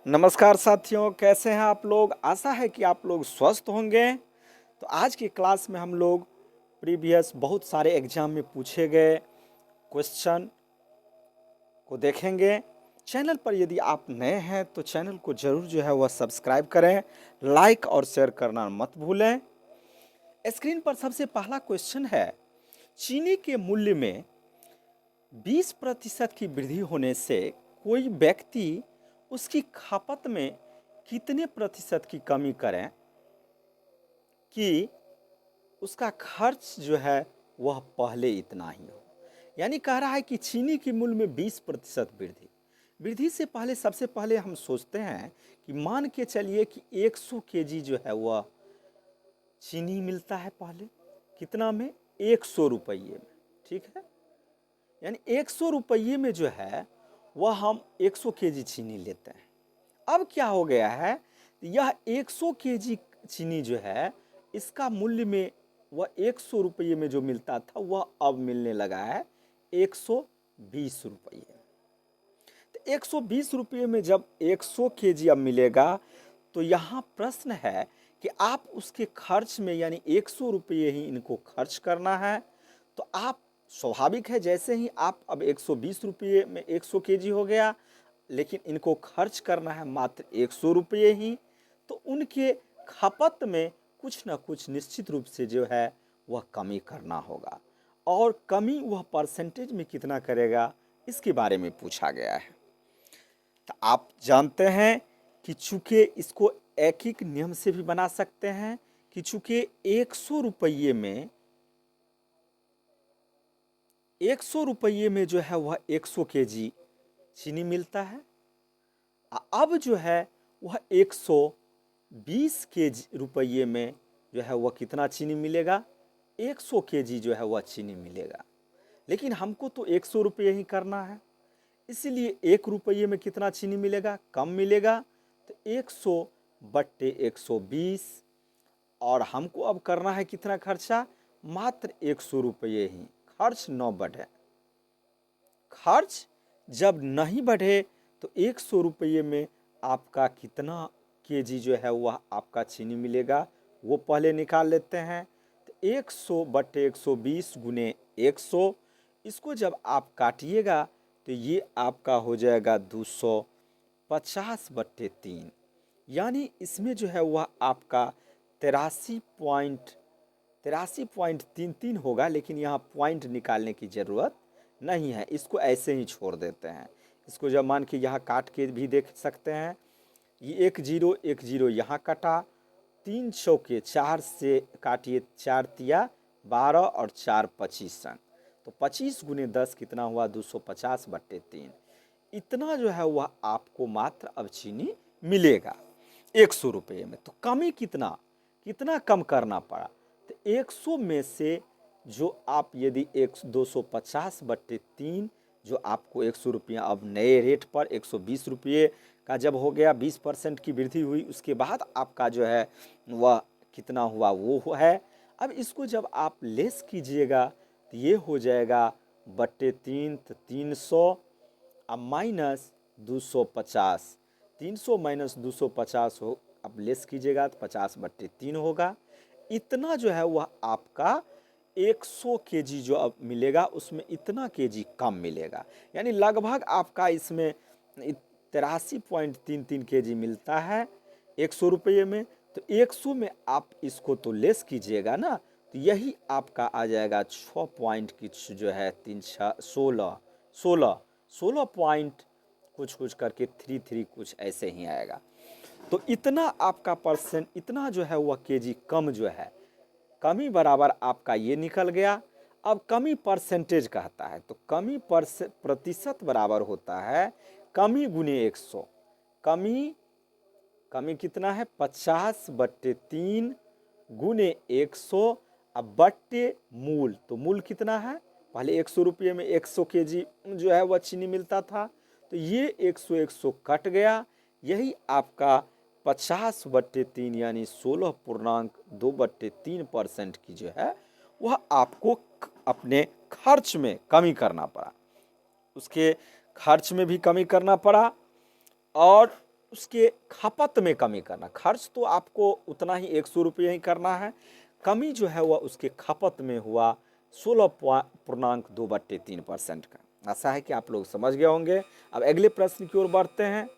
नमस्कार साथियों, कैसे हैं आप लोग। आशा है कि आप लोग स्वस्थ होंगे। तो आज की क्लास में हम लोग प्रीवियस बहुत सारे एग्जाम में पूछे गए क्वेश्चन को देखेंगे। चैनल पर यदि आप नए हैं तो चैनल को जरूर जो है वह सब्सक्राइब करें, लाइक और शेयर करना मत भूलें। स्क्रीन पर सबसे पहला क्वेश्चन है, चीनी के मूल्य में 20% की वृद्धि होने से कोई व्यक्ति उसकी खपत में कितने प्रतिशत की कमी करें कि उसका खर्च जो है वह पहले इतना ही हो। यानी कह रहा है कि चीनी के मूल्य में 20% वृद्धि वृद्धि से पहले सबसे पहले हम सोचते हैं कि मान के चलिए कि 100 केजी जो है वह चीनी मिलता है पहले कितना में, 100 रुपये में। ठीक है, यानी 100 रुपये में जो है वह हम 100 केजी चीनी लेते हैं। अब क्या हो गया है, यह 100 केजी चीनी जो है इसका मूल्य में वह 100 रुपये में जो मिलता था वह अब मिलने लगा है 120 रुपये। तो 120 रुपये में जब 100 केजी अब मिलेगा तो यहाँ प्रश्न है कि आप उसके खर्च में यानी 100 रुपये ही इनको खर्च करना है। तो आप स्वाभाविक है, जैसे ही आप अब 120 रुपये में 100 केजी हो गया, लेकिन इनको खर्च करना है मात्र 100 रुपये ही, तो उनके खपत में कुछ ना कुछ निश्चित रूप से जो है वह कमी करना होगा। और कमी वह परसेंटेज में कितना करेगा इसके बारे में पूछा गया है। तो आप जानते हैं कि चूंकि इसको एक ही नियम से भी बना सकते हैं कि चूंकि 100 रुपये में 100 रुपये में जो है वह 100 केजी चीनी मिलता है। अब जो है वह 120 रुपये में जो है वह कितना चीनी मिलेगा, 100 केजी जो है वह चीनी मिलेगा। लेकिन हमको तो 100 रुपये ही करना है, इसीलिए 1 रुपये में कितना चीनी मिलेगा, कम मिलेगा। तो 100 बट्टे 120, और हमको अब करना है कितना खर्चा, मात्र 100 रुपये ही। खर्च न बढ़े, खर्च जब नहीं बढ़े तो 100 रुपये में आपका कितना केजी जो है वह आपका चीनी मिलेगा वो पहले निकाल लेते हैं। तो 100 बट्टे 120 गुने 100, इसको जब आप काटिएगा तो ये आपका हो जाएगा 250 बट्टे 3, यानी इसमें जो है वह आपका 83.33 होगा। लेकिन यहाँ पॉइंट निकालने की ज़रूरत नहीं है, इसको ऐसे ही छोड़ देते हैं। इसको जब मान के यहाँ काट के भी देख सकते हैं, ये 1 0 यहाँ कटा, 3 चौके 4 से काटिए, 4 तिया 12 और 4 25, तो 25 गुने 10 कितना हुआ, 250 बट्टे 3। इतना जो है वह आपको मात्र अब चीनी मिलेगा 100 रुपये में। तो कमी कितना कितना कम करना पड़ा, तो 100 में से जो आप यदि 250 बट्टे 3 जो आपको 100 रुपया अब नए रेट पर 120 रुपये का जब हो गया, 20% की वृद्धि हुई, उसके बाद आपका जो है वह कितना हुआ वो है। अब इसको जब आप लेस कीजिएगा तो ये हो जाएगा बट्टे 3, तो 300 अब माइनस 250, 300 माइनस 250 हो, अब लेस कीजिएगा तो 50 बट्टे 3 होगा। इतना जो है वह आपका 100 केजी जो अब मिलेगा उसमें इतना केजी कम मिलेगा, यानी लगभग आपका इसमें 83.33 केजी मिलता है 100 रुपये में। तो 100 में आप इसको तो लेस कीजिएगा ना, तो यही आपका आ जाएगा 6 पॉइंट कुछ जो है 3 6 16 पॉइंट कुछ करके 33 कुछ ऐसे ही आएगा। तो इतना आपका परसेंट, इतना जो है वह केजी कम जो है, कमी बराबर आपका ये निकल गया। अब कमी परसेंटेज कहता है, तो कमी प्रतिशत बराबर होता है कमी गुने 100। कमी कितना है, 50 बट्टे 3 गुने 100, अब बट्टे मूल, तो मूल कितना है, पहले 100 रुपये में 100 केजी जो है वह चीनी मिलता था, तो ये 100 कट गया, यही आपका 50 बट्टे 3 यानी 16.2 बट्टे 3% की जो है वह आपको अपने खर्च में कमी करना पड़ा, उसके खर्च में भी कमी करना पड़ा। और उसके खपत में कमी करना। खर्च तो आपको उतना ही 100 रुपये ही करना है, कमी जो है वह उसके खपत में हुआ 16.2/3% का। आशा है कि आप लोग समझ गए होंगे। अब अगले प्रश्न की ओर बढ़ते हैं।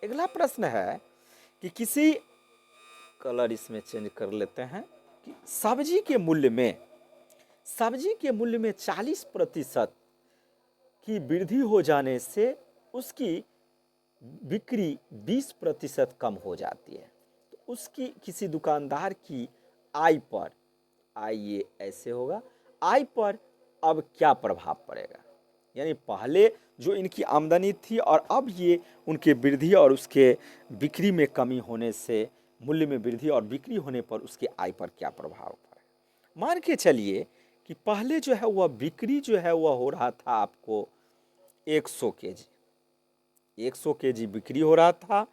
अगला प्रश्न है कि किसी कलर इसमें चेंज कर लेते हैं कि सब्जी के मूल्य में 40% की वृद्धि हो जाने से उसकी बिक्री 20% कम हो जाती है। तो उसकी किसी दुकानदार की आय पर, आय ये ऐसे होगा, आय पर अब क्या प्रभाव पड़ेगा? यानी पहले जो इनकी आमदनी थी और अब ये उनके वृद्धि और उसके बिक्री में कमी होने से, मूल्य में वृद्धि और बिक्री होने पर उसके आय पर क्या प्रभाव पड़ेगा? मान के चलिए कि पहले जो है वह बिक्री जो है वह हो रहा था आपको 100 केजी, 100 केजी बिक्री हो रहा था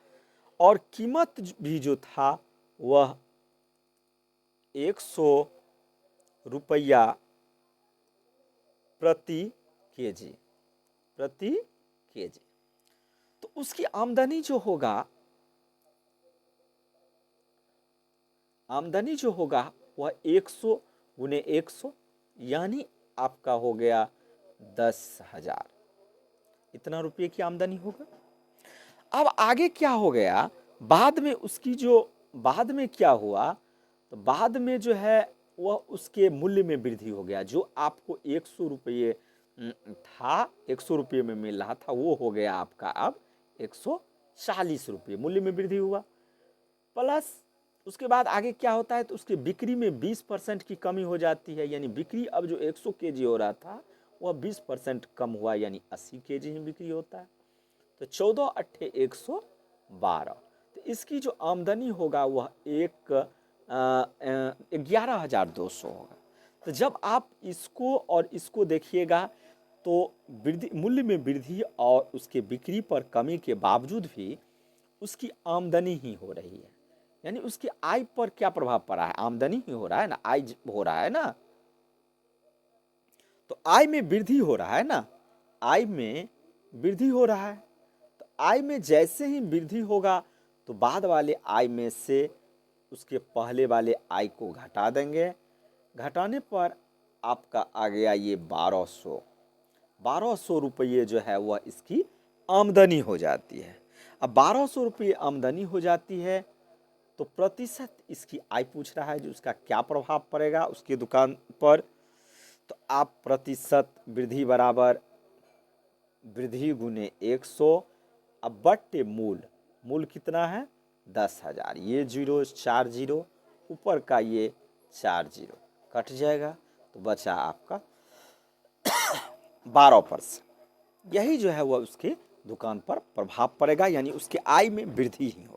और कीमत भी जो था वह 100 रुपया प्रति केजी, प्रति केजी। तो उसकी आमदनी जो होगा वह 100 गुने 100 यानी आपका हो गया 10,000, इतना रुपये की आमदनी होगा। अब आगे क्या हो गया, बाद में उसकी जो बाद में क्या हुआ, तो बाद में जो है वह उसके मूल्य में वृद्धि हो गया। जो आपको 100 रुपये था, 100 रुपये में मिल रहा था, वो हो गया आपका अब 140 रुपये, मूल्य में वृद्धि हुआ। प्लस उसके बाद आगे क्या होता है, तो उसकी बिक्री में 20% की कमी हो जाती है। यानी बिक्री अब जो 100 केजी हो रहा था वह 20% कम हुआ, यानी 80 केजी ही बिक्री होता है। तो 14 अट्ठे 112, तो इसकी जो आमदनी होगा वह 11,200 होगा। तो जब आप इसको और इसको देखिएगा तो वृद्धि, मूल्य में वृद्धि और उसके बिक्री पर कमी के बावजूद भी उसकी आमदनी ही हो रही है। यानी उसकी आय पर क्या प्रभाव पड़ा है? आमदनी ही हो रहा है ना, आय हो रहा है ना। तो आय में वृद्धि हो रहा है ना, आय में वृद्धि हो रहा है। तो आय में जैसे ही वृद्धि होगा तो बाद वाले आय में से उसके पहले वाले आय को घटा देंगे। घटाने पर आपका आ गया ये 1200 रुपये जो है वह इसकी आमदनी हो जाती है। अब 1200 रुपये आमदनी हो जाती है तो प्रतिशत इसकी आय पूछ रहा है, जो उसका क्या प्रभाव पड़ेगा उसकी दुकान पर। तो आप प्रतिशत वृद्धि बराबर वृद्धि गुने 100, अब बट्टे मूल कितना है 10,000, ये 0 4 0 ऊपर का ये 4 0 कट जाएगा तो बचा आपका 12%। यही जो है वह उसके दुकान पर प्रभाव पड़ेगा, यानी उसके आय में वृद्धि ही होगी।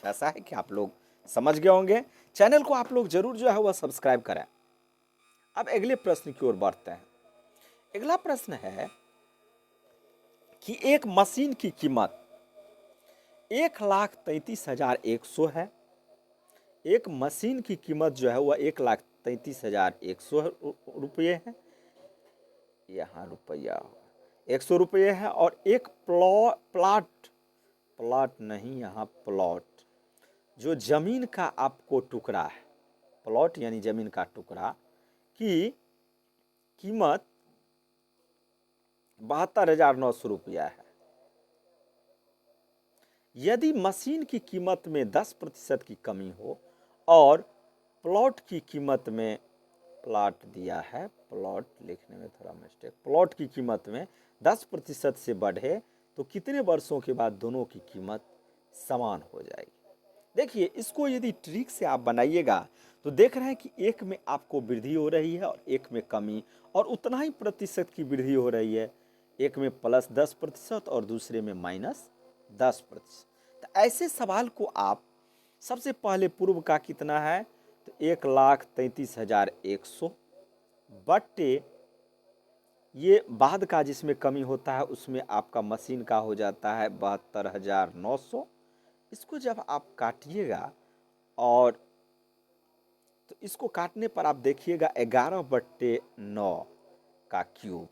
ऐसा है कि आप लोग समझ गए होंगे। चैनल को आप लोग जरूर जो है वह सब्सक्राइब करें। अब अगले प्रश्न की ओर बढ़ते हैं। अगला प्रश्न है कि एक मशीन की कीमत 1,33,100 है। एक मशीन की कीमत जो है वह 1,33,100 रुपये है। यहाँ रुपया 100 रुपये है। और एक प्लॉट नहीं, यहाँ प्लॉट, जो जमीन का आपको टुकड़ा है, प्लॉट यानी जमीन का टुकड़ा की कीमत 72,900 रुपया है। यदि मशीन की कीमत में 10% की कमी हो और प्लॉट की कीमत में, प्लॉट दिया है, प्लॉट लिखने में थोड़ा मिस्टेक, प्लॉट की कीमत में 10% से बढ़े तो कितने वर्षों के बाद दोनों की कीमत समान हो जाएगी? देखिए, इसको यदि ट्रिक से आप बनाइएगा तो देख रहे हैं कि एक में आपको वृद्धि हो रही है और एक में कमी, और उतना ही प्रतिशत की वृद्धि हो रही है। एक में +10% और दूसरे में -10%। तो ऐसे सवाल को आप सबसे पहले पूर्व का कितना है, तो 1,33,100 बट्टे ये बाद का जिसमें कमी होता है उसमें आपका मशीन का हो जाता है 72,900। इसको जब आप काटिएगा और तो इसको काटने पर आप देखिएगा 11/9 का क्यूब,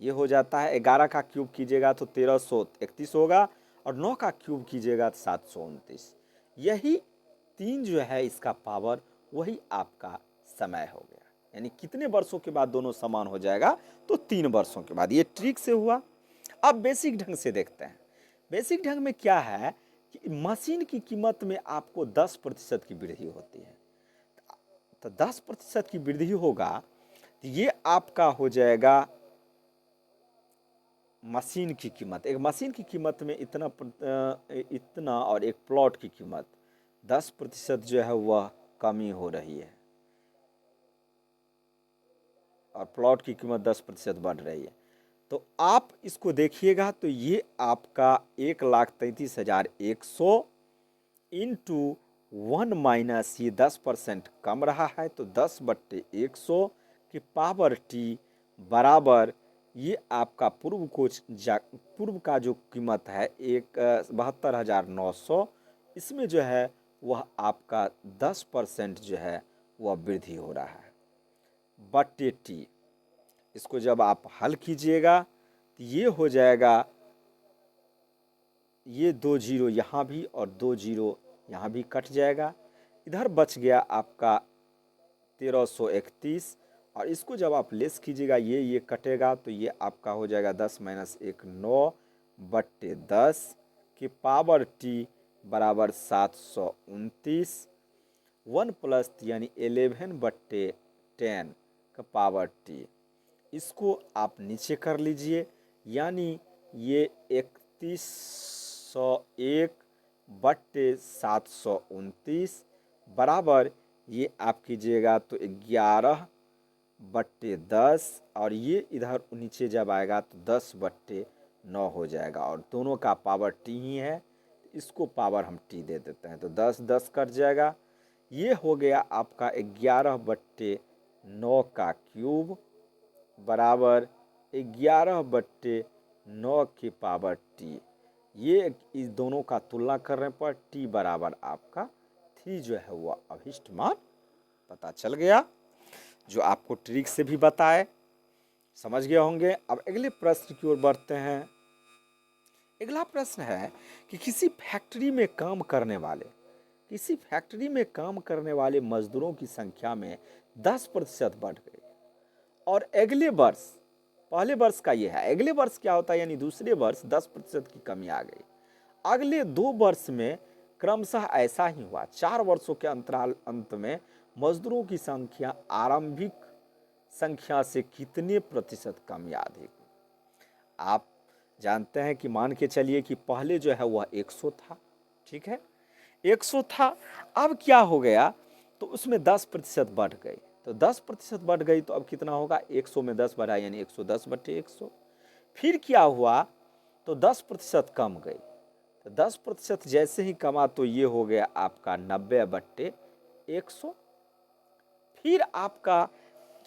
ये हो जाता है। 11 का क्यूब कीजिएगा तो 1331 होगा और 9 का क्यूब कीजिएगा तो 729। यही 3 जो है इसका पावर, वही आपका समय हो गया। यानी कितने वर्षों के बाद दोनों समान हो जाएगा, तो 3 वर्षों के बाद। ये ट्रिक से हुआ। अब बेसिक ढंग से देखते हैं। बेसिक ढंग में क्या है कि मशीन की कीमत में आपको 10% की वृद्धि होती है। तो 10% की वृद्धि होगा तो ये आपका हो जाएगा मशीन की कीमत। एक मशीन की कीमत में इतना और एक प्लॉट की कीमत 10% जो है वह कमी हो रही है, और प्लॉट की कीमत 10% बढ़ रही है। तो आप इसको देखिएगा तो ये आपका 1,33,100 इंटू 1 माइनस ये 10% कम रहा है, तो 10/100 की पावर टी बराबर ये आपका पूर्व का जो कीमत है 72,900, इसमें जो है वह आपका 10% जो है वह वृद्धि हो रहा है बट्टे टी। इसको जब आप हल कीजिएगा तो ये हो जाएगा, ये 2 जीरो यहाँ भी और 2 जीरो यहाँ भी कट जाएगा। इधर बच गया आपका 1331, और इसको जब आप लेस कीजिएगा ये कटेगा तो ये आपका हो जाएगा 10 माइनस 1 9/10 की पावर टी बराबर 729। 1 प्लस यानी 11/10 का पावर टी। इसको आप नीचे कर लीजिए, यानी ये 3101/729 बराबर ये आप कीजिएगा तो 11/10, और ये इधर नीचे जब आएगा तो 10/9 हो जाएगा, और दोनों का पावर टी ही है। इसको पावर हम टी दे देते हैं तो 10 कट जाएगा। ये हो गया आपका 11/9 का क्यूब बराबर 11/9 की पावर टी। ये इस दोनों का तुलना करने पर टी बराबर आपका 3 जो है वह अभिष्ट मान पता चल गया, जो आपको ट्रिक से भी बताए, समझ गए होंगे। अब अगले प्रश्न की ओर बढ़ते हैं। अगला प्रश्न है कि किसी फैक्ट्री में काम करने वाले मजदूरों की संख्या में 10% बढ़ गई, और अगले वर्ष, पहले वर्ष का ये है, अगले वर्ष क्या होता है, यानी दूसरे वर्ष 10% की कमी आ गई। अगले 2 वर्ष में क्रमशः ऐसा ही हुआ। 4 वर्षों के अंतराल अंत में मजदूरों की संख्या आरंभिक संख्या से कितने प्रतिशत कम या अधिक। आप जानते हैं कि मान के चलिए कि पहले जो है वह 100 था, ठीक है, 100 था। अब क्या हो गया, तो उसमें 10% बढ़ गई, तो 10% बढ़ गई तो अब कितना होगा, 100 में 10 बढ़ा यानी 110/100। फिर क्या हुआ, तो 10% कम गई, तो 10% जैसे ही कमा तो ये हो गया आपका 90/100। फिर आपका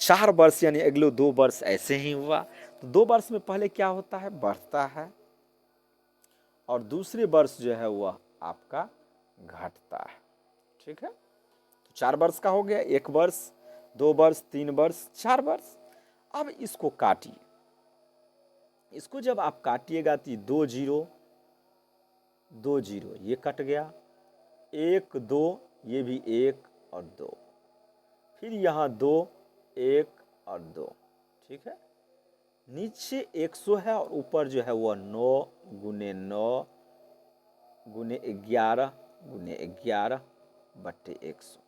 4 वर्ष यानी अगले 2 वर्ष ऐसे ही हुआ, तो 2 वर्ष में पहले क्या होता है, बढ़ता है, और दूसरे वर्ष जो है वह आपका घटता है, ठीक है। तो 4 वर्ष का हो गया, 1 वर्ष, 2 वर्ष, 3 वर्ष, 4 वर्ष। अब इसको काटिए, इसको जब आप काटिएगा तो 2 जीरो, 2 जीरो ये कट गया, 1 2 ये भी 1 और 2, फिर यहाँ 2 1 और 2, ठीक है। नीचे 100 है और ऊपर जो है वह 9 गुने 9 गुने 11 गुने 11/100।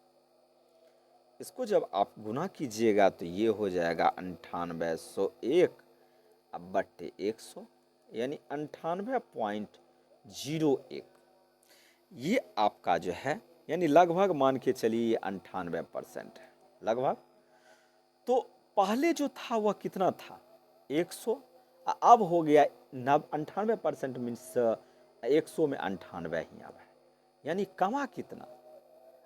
इसको जब आप गुना कीजिएगा तो ये हो जाएगा 9801/100, यानी 98.01। ये आपका जो है, यानी लगभग मान के चलिए 98% है लगभग। तो पहले जो था वह कितना था, 100, अब हो गया 98% मीन्स 100 में 98 ही अब है, यानी कमा कितना,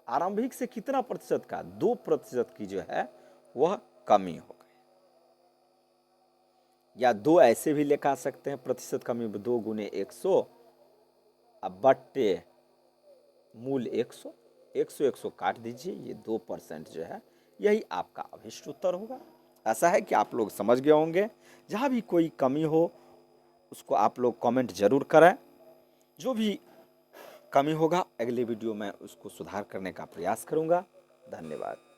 आरंभिक से कितना प्रतिशत का, 2% की जो है वह कमी हो गई, या 2 ऐसे भी लिखा सकते हैं, प्रतिशत कमी 2 गुने 100 अब बट्टे मूल 100, 100 काट दीजिए, ये 2% जो है यही आपका अभिष्ट उत्तर होगा। ऐसा है कि आप लोग समझ गए होंगे। जहाँ भी कोई कमी हो उसको आप लोग कमेंट जरूर करें, जो भी कमी होगा अगले वीडियो में उसको सुधार करने का प्रयास करूँगा। धन्यवाद।